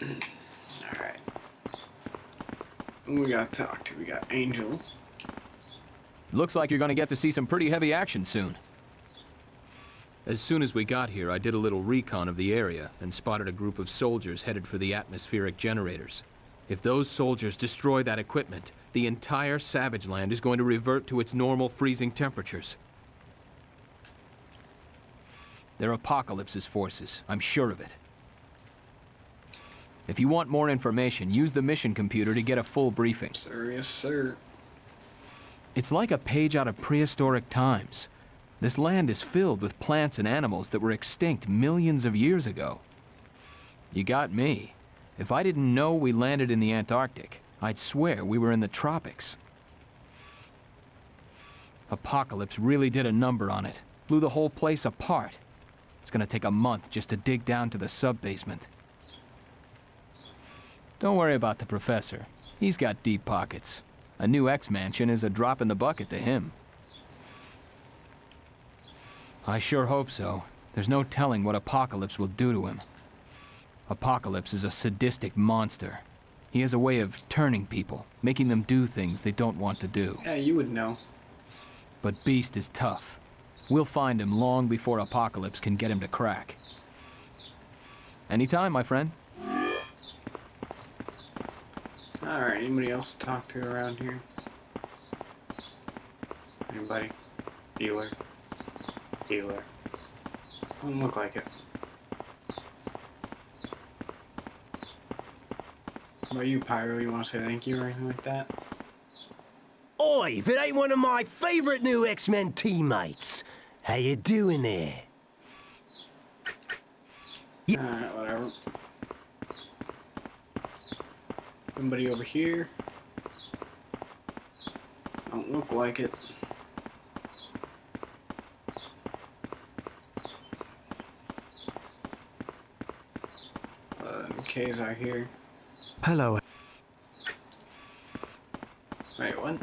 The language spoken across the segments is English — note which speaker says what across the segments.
Speaker 1: Alright. We gotta talk to. We got Angel.
Speaker 2: Looks like you're gonna get to see some pretty heavy action soon. As soon as we got here, I did a little recon of the area and spotted a group of soldiers headed for the atmospheric generators. If those soldiers destroy that equipment, the entire Savage Land is going to revert to its normal freezing temperatures. They're Apocalypse's forces, I'm sure of it. If you want more information, use the mission computer to get a full briefing.
Speaker 1: Sir, yes, sir.
Speaker 2: It's like a page out of prehistoric times. This land is filled with plants and animals that were extinct millions of years ago. You got me. If I didn't know we landed in the Antarctic, I'd swear we were in the tropics. Apocalypse really did a number on it. Blew the whole place apart. It's gonna take a month just to dig down to the sub-basement. Don't worry about the professor. He's got deep pockets. A new X-Mansion is a drop in the bucket to him. I sure hope so. There's no telling what Apocalypse will do to him. Apocalypse is a sadistic monster. He has a way of turning people, making them do things they don't want to do.
Speaker 1: Yeah, you would know.
Speaker 2: But Beast is tough. We'll find him long before Apocalypse can get him to crack. Anytime, my friend.
Speaker 1: Alright, anybody else to talk to around here? Anybody? Dealer? Dealer. Doesn't look like it. What about you, Pyro? You want to say thank you or anything like that?
Speaker 3: Oi, if it ain't one of my favorite new X-Men teammates. How you doing there?
Speaker 1: Alright, whatever. Anybody over here? Don't look like it. K's out here.
Speaker 4: Hello.
Speaker 1: Wait, what?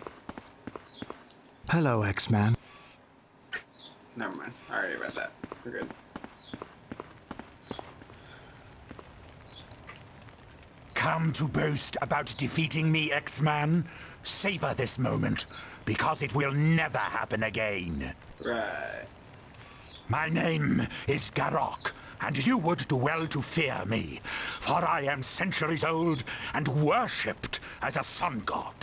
Speaker 4: Hello, X-Man.
Speaker 1: Never mind. I already read that. We're good.
Speaker 5: Come to boast about defeating me, X-Man? Savor this moment, because it will never happen again.
Speaker 1: Right.
Speaker 5: My name is Garok, and you would do well to fear me, for I am centuries old and worshipped as a sun god.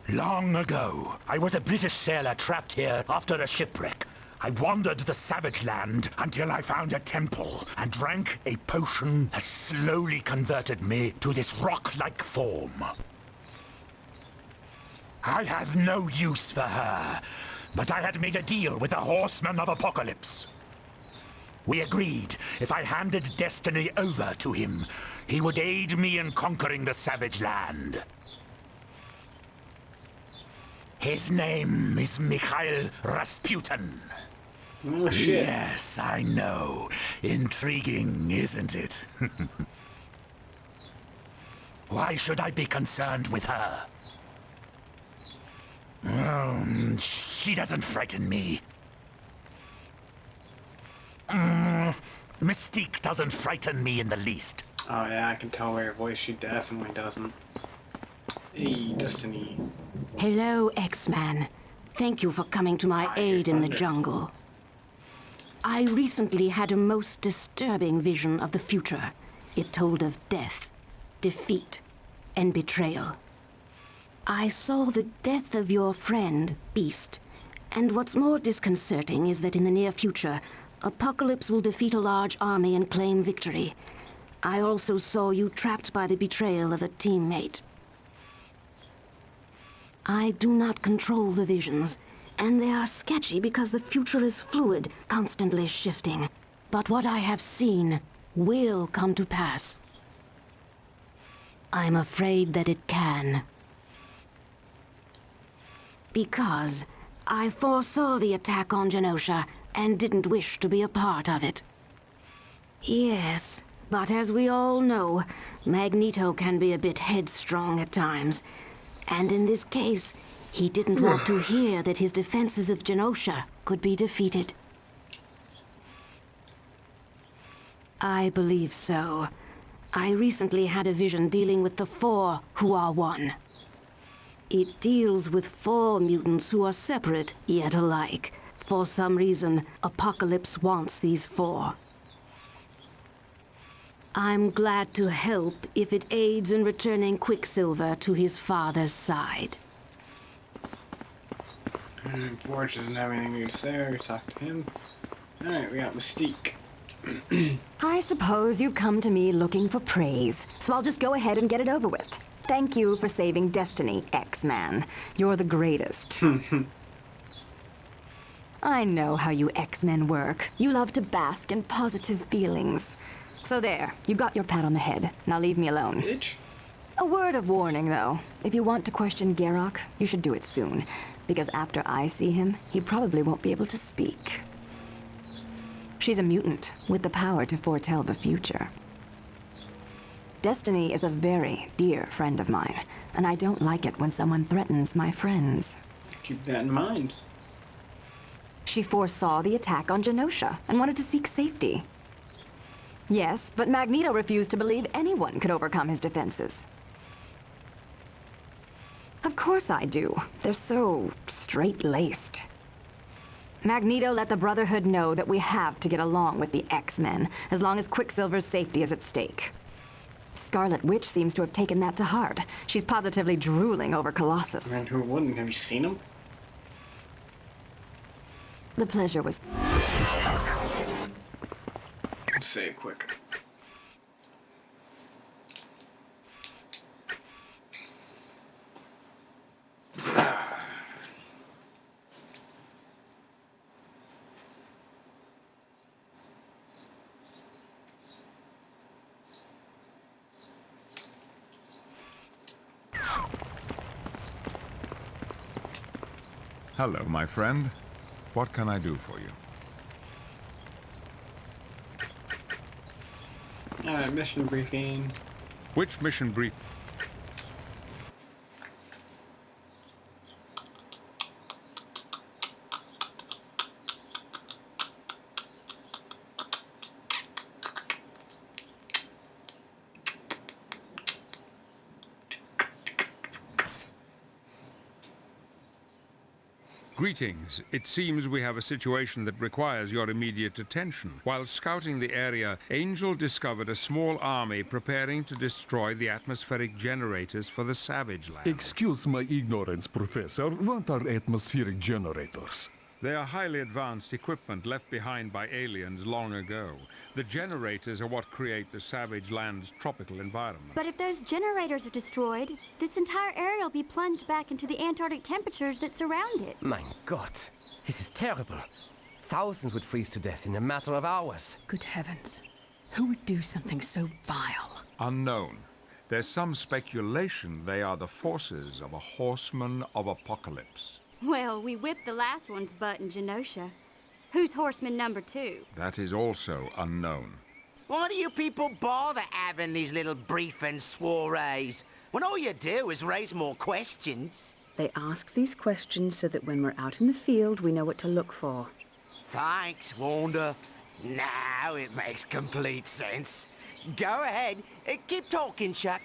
Speaker 5: Long ago, I was a British sailor trapped here after a shipwreck. I wandered the Savage Land until I found a temple and drank a potion that slowly converted me to this rock-like form. I have no use for her, but I had made a deal with the Horseman of Apocalypse. We agreed if I handed destiny over to him, he would aid me in conquering the Savage Land. His name is Mikhail Rasputin.
Speaker 1: Oh, shit.
Speaker 5: Yes, I know. Intriguing, isn't it? Why should I be concerned with her? She doesn't frighten me. Mystique doesn't frighten me in the least.
Speaker 1: Oh yeah, I can tell by your voice she definitely doesn't. Hey, Destiny.
Speaker 6: Hello, X-Man. Thank you for coming to my aid in the jungle. I recently had a most disturbing vision of the future. It told of death, defeat, and betrayal. I saw the death of your friend, Beast, and what's more disconcerting is that in the near future, Apocalypse will defeat a large army and claim victory. I also saw you trapped by the betrayal of a teammate. I do not control the visions, and they are sketchy because the future is fluid, constantly shifting. But what I have seen will come to pass. I'm afraid that it can. Because I foresaw the attack on Genosha and didn't wish to be a part of it. Yes, but as we all know, Magneto can be a bit headstrong at times. And in this case, he didn't want to hear that his defenses of Genosha could be defeated. I believe so. I recently had a vision dealing with the Four who are one. It deals with 4 mutants who are separate, yet alike. For some reason, Apocalypse wants these 4. I'm glad to help if it aids in returning Quicksilver to his father's side.
Speaker 1: Forge doesn't have anything new to say. We talked to him. Alright, we got Mystique.
Speaker 7: I suppose you've come to me looking for praise, so I'll just go ahead and get it over with. Thank you for saving Destiny, X-Man. You're the greatest. I know how you X-Men work. You love to bask in positive feelings. So there, you got your pat on the head. Now leave me alone.
Speaker 1: Bitch.
Speaker 7: A word of warning, though. If you want to question Garrock, you should do it soon. Because after I see him, he probably won't be able to speak. She's a mutant, with the power to foretell the future. Destiny is a very dear friend of mine, and I don't like it when someone threatens my friends.
Speaker 1: Keep that in mind.
Speaker 7: She foresaw the attack on Genosha and wanted to seek safety. Yes, but Magneto refused to believe anyone could overcome his defenses. Of course I do. They're so straight-laced. Magneto let the Brotherhood know that we have to get along with the X-Men, as long as Quicksilver's safety is at stake. Scarlet Witch seems to have taken that to heart. She's positively drooling over Colossus.
Speaker 1: Man, who wouldn't? Have you seen him?
Speaker 7: The pleasure was...
Speaker 1: Let's say it quick.
Speaker 8: Hello, my friend. What can I do for you?
Speaker 1: Mission briefing.
Speaker 8: Which mission brief? Greetings. It seems we have a situation that requires your immediate attention. While scouting the area, Angel discovered a small army preparing to destroy the atmospheric generators for the Savage Land.
Speaker 9: Excuse my ignorance, Professor. What are atmospheric generators?
Speaker 8: They are highly advanced equipment left behind by aliens long ago. The generators are what create the Savage Land's tropical environment.
Speaker 10: But if those generators are destroyed, this entire area will be plunged back into the Antarctic temperatures that surround it.
Speaker 3: My God, this is terrible. Thousands would freeze to death in a matter of hours.
Speaker 6: Good heavens. Who would do something so vile?
Speaker 8: Unknown. There's some speculation they are the forces of a horseman of apocalypse.
Speaker 10: Well, we whipped the last one's butt in Genosha. Who's horseman number 2?
Speaker 8: That is also unknown.
Speaker 11: Why do you people bother having these little briefing soirees when all you do is raise more questions?
Speaker 12: They ask these questions so that when we're out in the field, we know what to look for.
Speaker 11: Thanks, Wanda. Now it makes complete sense. Go ahead. Keep talking, Chuck.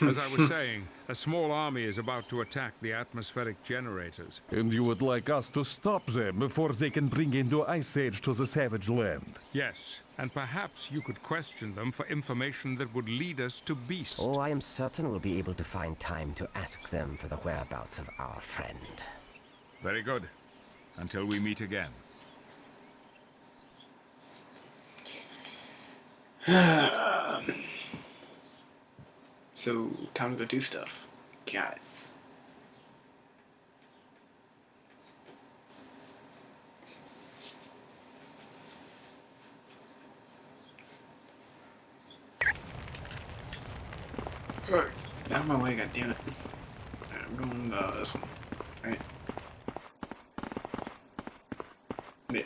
Speaker 8: As I was saying, a small army is about to attack the atmospheric generators.
Speaker 9: And you would like us to stop them before they can bring a new ice age to the Savage Land?
Speaker 8: Yes, and perhaps you could question them for information that would lead us to Beast.
Speaker 3: Oh, I am certain we'll be able to find time to ask them for the whereabouts of our friend.
Speaker 8: Very good. Until we meet again.
Speaker 1: So, time to go do stuff. Got it. Alright, out of my way, goddammit. I'm going this one, right? Yeah.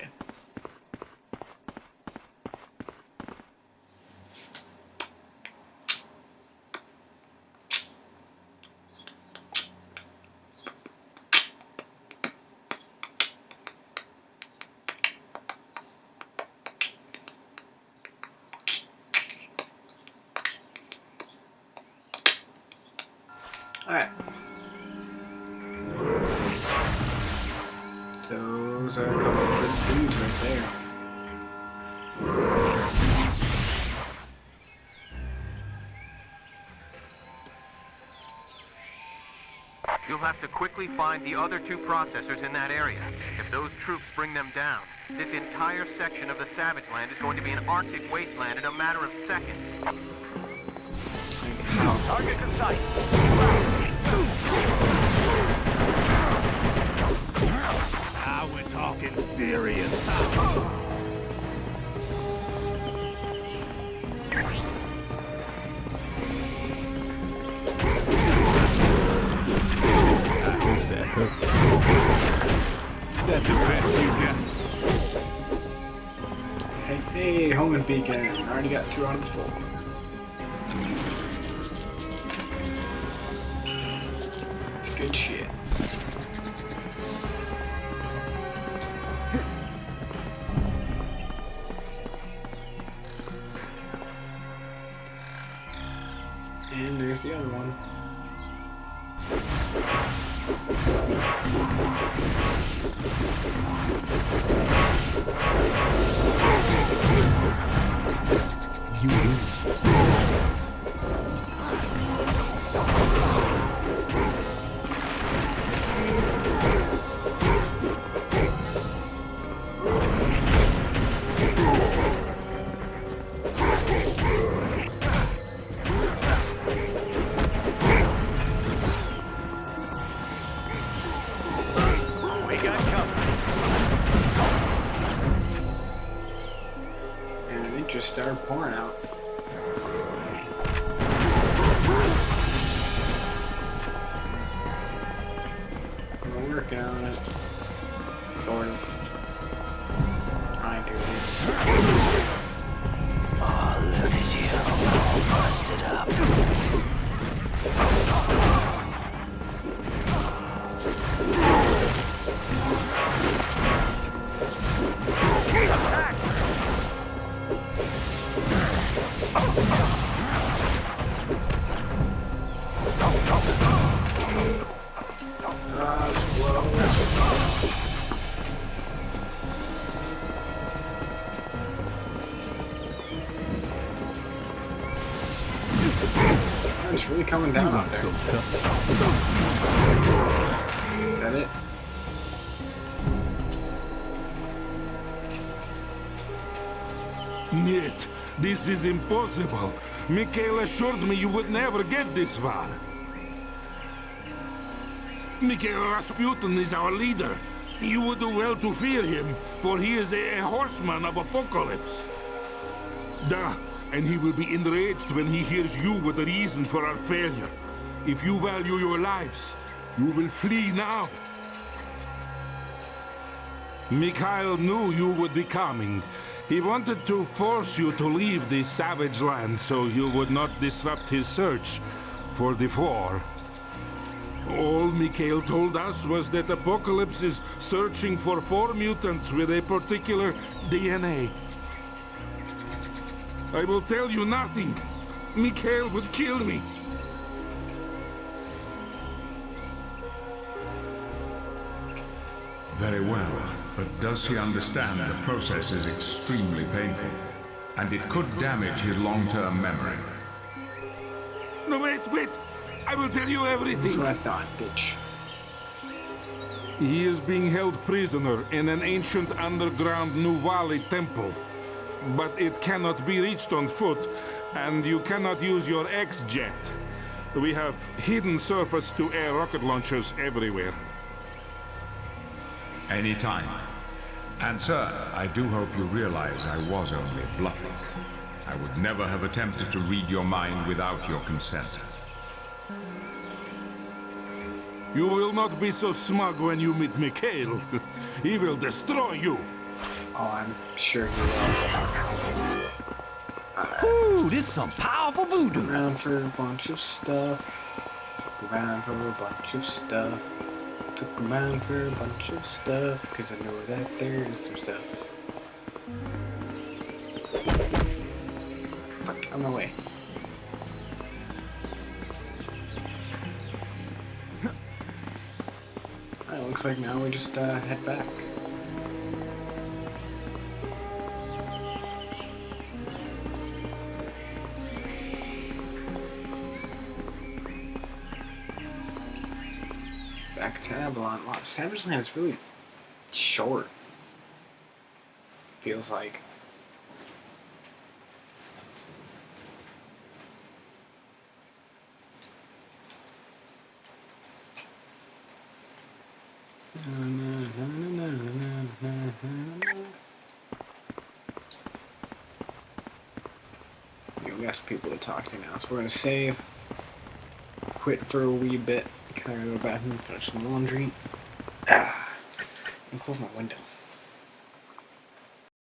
Speaker 1: Alright. Those are a couple of big dudes right there.
Speaker 2: You'll have to quickly find the other 2 processors in that area. If those troops bring them down, this entire section of the Savage Land is going to be an Arctic wasteland in a matter of seconds.
Speaker 11: Target in sight.
Speaker 5: Now we're talking serious power.
Speaker 9: That hurt. That the best you got.
Speaker 1: Hey, homing beacon. I already got 2 out of the 4. It's good shit. And there's the other one.
Speaker 9: You do.
Speaker 11: We got company.
Speaker 1: And it just started pouring out. We're working on it. Sort of. Trying to at least.
Speaker 3: Oh, look at you, all busted up.
Speaker 1: It's really coming down out there.
Speaker 9: So tough.
Speaker 1: Is that it?
Speaker 9: Niet. This is impossible. Mikhail assured me you would never get this far. Mikhail Rasputin is our leader. You would do well to fear him, for he is a horseman of apocalypse. Duh, and he will be enraged when he hears you were the reason for our failure. If you value your lives, you will flee now. Mikhail knew you would be coming. He wanted to force you to leave the Savage Land so you would not disrupt his search for the Four. All Mikhail told us was that Apocalypse is searching for 4 mutants with a particular DNA. I will tell you nothing. Mikhail would kill me.
Speaker 8: Very well, but does he understand the process is extremely painful, and it could damage his long-term memory?
Speaker 9: No, wait! I will tell you everything.
Speaker 1: That's what I thought, bitch.
Speaker 9: He is being held prisoner in an ancient underground Nuvali temple. But it cannot be reached on foot, and you cannot use your X-jet. We have hidden surface-to-air rocket launchers everywhere.
Speaker 8: Any time. And sir, I do hope you realize I was only bluffing. I would never have attempted to read your mind without your consent.
Speaker 9: You will not be so smug when you meet Mikhail. He will destroy you.
Speaker 1: Oh, I'm sure he will.
Speaker 2: Ooh, this is some powerful voodoo.
Speaker 1: Took around for a bunch of stuff. Took around for a bunch of stuff. Took around for a bunch of stuff. Because I know that there is some stuff. Fuck, on my way. looks like now we just head back. Back to Avalon. Wow, Savage Land is really short. Feels like. We got some people to talk to now, so we're gonna save. Quit for a wee bit. Can I go to the bathroom, finish some laundry? And close my window.